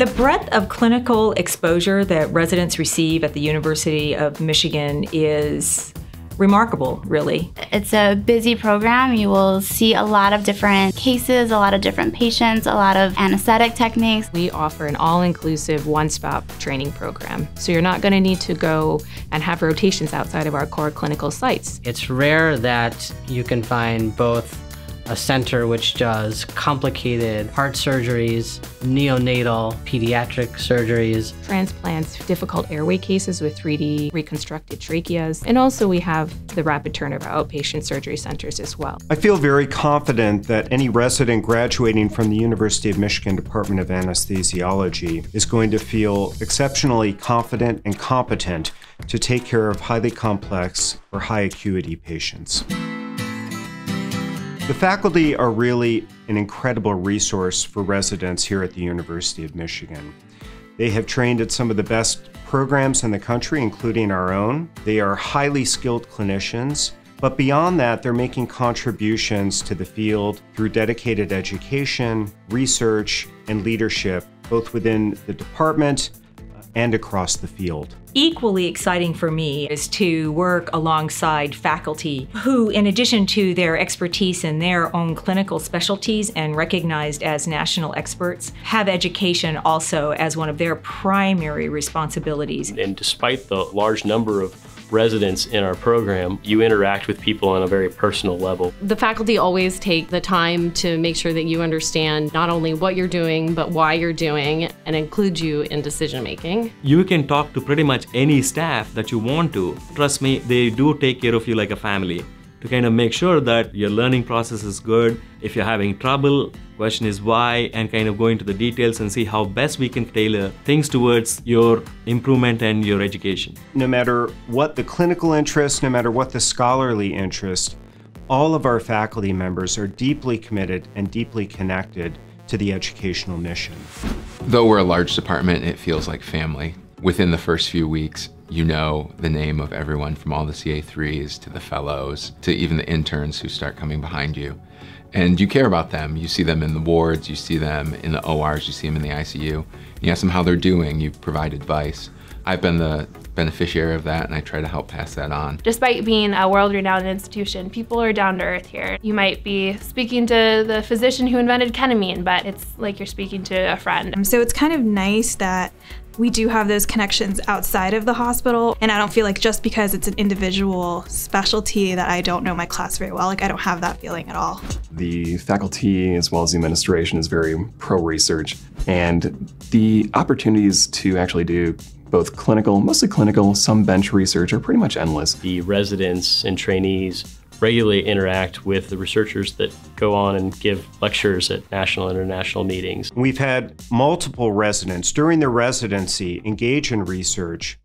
The breadth of clinical exposure that residents receive at the University of Michigan is remarkable, really. It's a busy program. You will see a lot of different cases, a lot of different patients, a lot of anesthetic techniques. We offer an all-inclusive one-stop training program. So you're not going to need to go and have rotations outside of our core clinical sites. It's rare that you can find both a center which does complicated heart surgeries, neonatal pediatric surgeries, transplants, difficult airway cases with 3D reconstructed tracheas, and also we have the rapid turnover outpatient surgery centers as well. I feel very confident that any resident graduating from the University of Michigan Department of Anesthesiology is going to feel exceptionally confident and competent to take care of highly complex or high acuity patients. The faculty are really an incredible resource for residents here at the University of Michigan. They have trained at some of the best programs in the country, including our own. They are highly skilled clinicians, but beyond that, they're making contributions to the field through dedicated education, research, and leadership, both within the department and across the field. Equally exciting for me is to work alongside faculty who, in addition to their expertise in their own clinical specialties and recognized as national experts, have education also as one of their primary responsibilities. And despite the large number of residents in our program, you interact with people on a very personal level. The faculty always take the time to make sure that you understand not only what you're doing, but why you're doing, and include you in decision making. You can talk to pretty much any staff that you want to. Trust me, they do take care of you like a family to kind of make sure that your learning process is good. If you're having trouble, question is why, and kind of go into the details and see how best we can tailor things towards your improvement and your education. No matter what the clinical interest, no matter what the scholarly interest, all of our faculty members are deeply committed and deeply connected to the educational mission. Though we're a large department, it feels like family. Within the first few weeks, you know the name of everyone from all the CA3s to the fellows to even the interns who start coming behind you. And you care about them. You see them in the wards, you see them in the ORs, you see them in the ICU. You ask them how they're doing, you provide advice. I've been the beneficiary of that, and I try to help pass that on. Despite being a world-renowned institution, people are down to earth here. You might be speaking to the physician who invented ketamine, but it's like you're speaking to a friend. So it's kind of nice that we do have those connections outside of the hospital, and I don't feel like just because it's an individual specialty that I don't know my class very well, like I don't have that feeling at all. The faculty as well as the administration is very pro-research, and the opportunities to actually do both clinical, mostly clinical, some bench research are pretty much endless. The residents and trainees regularly interact with the researchers that go on and give lectures at national and international meetings. We've had multiple residents during their residency engage in research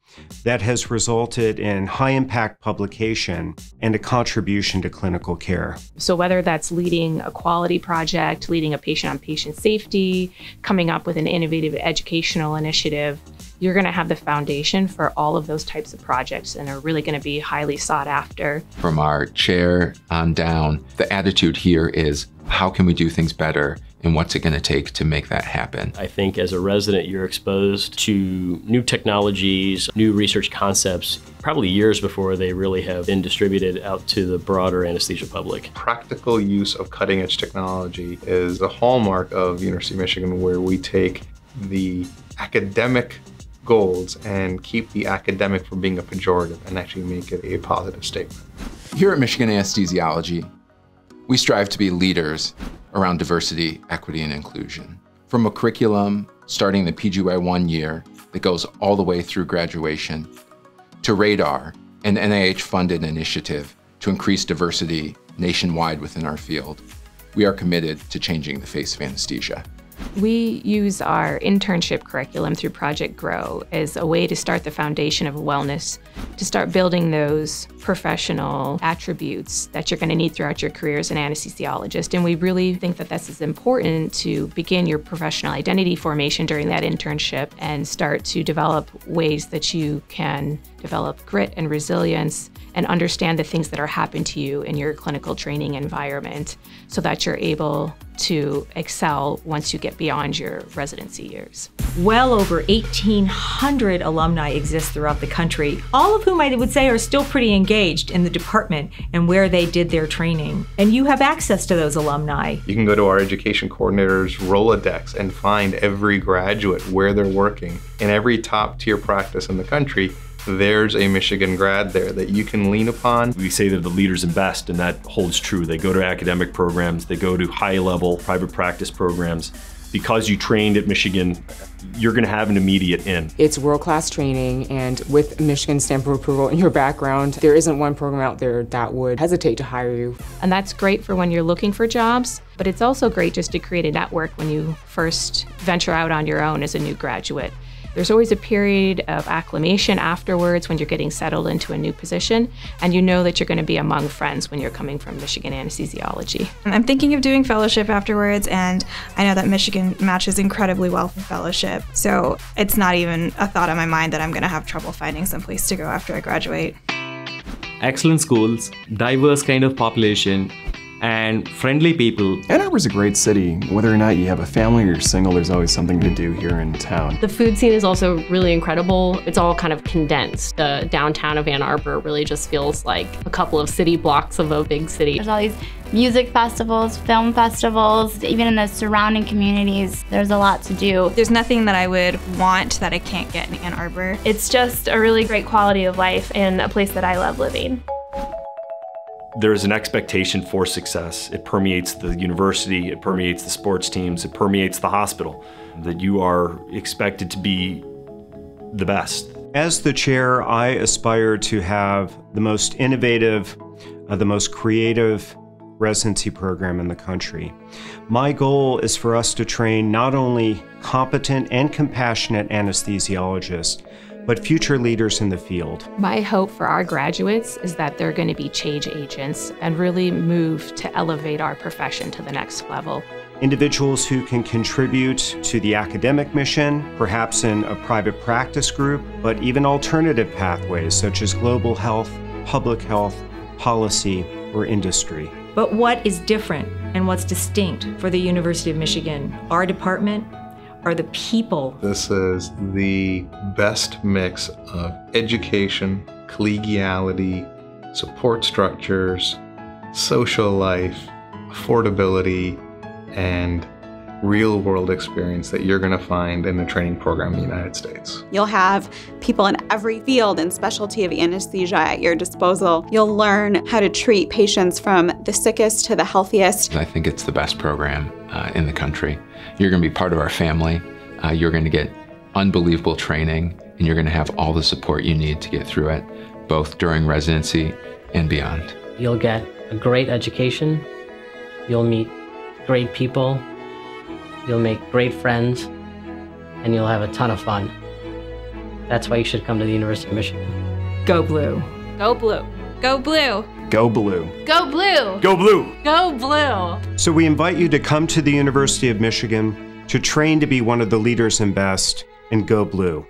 that has resulted in high-impact publication and a contribution to clinical care. So whether that's leading a quality project, leading a patient on patient safety, coming up with an innovative educational initiative, you're going to have the foundation for all of those types of projects and are really going to be highly sought after. From our chair on down, the attitude here is, how can we do things better? And what's it going to take to make that happen? I think as a resident, you're exposed to new technologies, new research concepts, probably years before they really have been distributed out to the broader anesthesia public. Practical use of cutting-edge technology is a hallmark of University of Michigan, where we take the academic goals and keep the academic from being a pejorative and actually make it a positive statement. Here at Michigan Anesthesiology, we strive to be leaders around diversity, equity, and inclusion. From a curriculum starting the PGY 1 year that goes all the way through graduation, to Radar, an NIH-funded initiative to increase diversity nationwide within our field, we are committed to changing the face of anesthesia. We use our internship curriculum through Project Grow as a way to start the foundation of wellness, to start building those professional attributes that you're going to need throughout your career as an anesthesiologist. And we really think that this is important to begin your professional identity formation during that internship and start to develop ways that you can develop grit and resilience and understand the things that are happening to you in your clinical training environment so that you're able to excel once you get beyond your residency years. Well over 1,800 alumni exist throughout the country, all of whom I would say are still pretty engaged in the department and where they did their training. And you have access to those alumni. You can go to our education coordinator's Rolodex and find every graduate where they're working. In every top tier practice in the country, there's a Michigan grad there that you can lean upon. We say they're the leaders and best, and that holds true. They go to academic programs, they go to high-level private practice programs. Because you trained at Michigan, you're going to have an immediate in. It's world-class training, and with Michigan stamp of approval in your background, there isn't one program out there that would hesitate to hire you. And that's great for when you're looking for jobs, but it's also great just to create a network when you first venture out on your own as a new graduate. There's always a period of acclimation afterwards when you're getting settled into a new position, and you know that you're going to be among friends when you're coming from Michigan Anesthesiology. I'm thinking of doing fellowship afterwards, and I know that Michigan matches incredibly well for fellowship, so it's not even a thought in my mind that I'm going to have trouble finding some place to go after I graduate. Excellent schools, diverse kind of population, and friendly people. Ann Arbor's a great city. Whether or not you have a family or you're single, there's always something to do here in town. The food scene is also really incredible. It's all kind of condensed. The downtown of Ann Arbor really just feels like a couple of city blocks of a big city. There's all these music festivals, film festivals, even in the surrounding communities, there's a lot to do. There's nothing that I would want that I can't get in Ann Arbor. It's just a really great quality of life and a place that I love living. There's an expectation for success. It permeates the university, it permeates the sports teams, it permeates the hospital, that you are expected to be the best. As the chair, I aspire to have the most innovative, the most creative residency program in the country. My goal is for us to train not only competent and compassionate anesthesiologists, but future leaders in the field. My hope for our graduates is that they're going to be change agents and really move to elevate our profession to the next level. Individuals who can contribute to the academic mission, perhaps in a private practice group, but even alternative pathways such as global health, public health, policy, or industry. But what is different and what's distinct for the University of Michigan? Our department are the people. This is the best mix of education, collegiality, support structures, social life, affordability, and real-world experience that you're going to find in a training program in the United States. You'll have people in every field and specialty of anesthesia at your disposal. You'll learn how to treat patients from the sickest to the healthiest. I think it's the best program in the country. You're going to be part of our family. You're going to get unbelievable training, and you're going to have all the support you need to get through it, both during residency and beyond. You'll get a great education. You'll meet great people. You'll make great friends, and you'll have a ton of fun. That's why you should come to the University of Michigan. Go Blue. Go Blue. Go Blue. Go Blue. Go Blue. Go Blue! Go Blue. So we invite you to come to the University of Michigan, to train to be one of the leaders and best, and go Blue.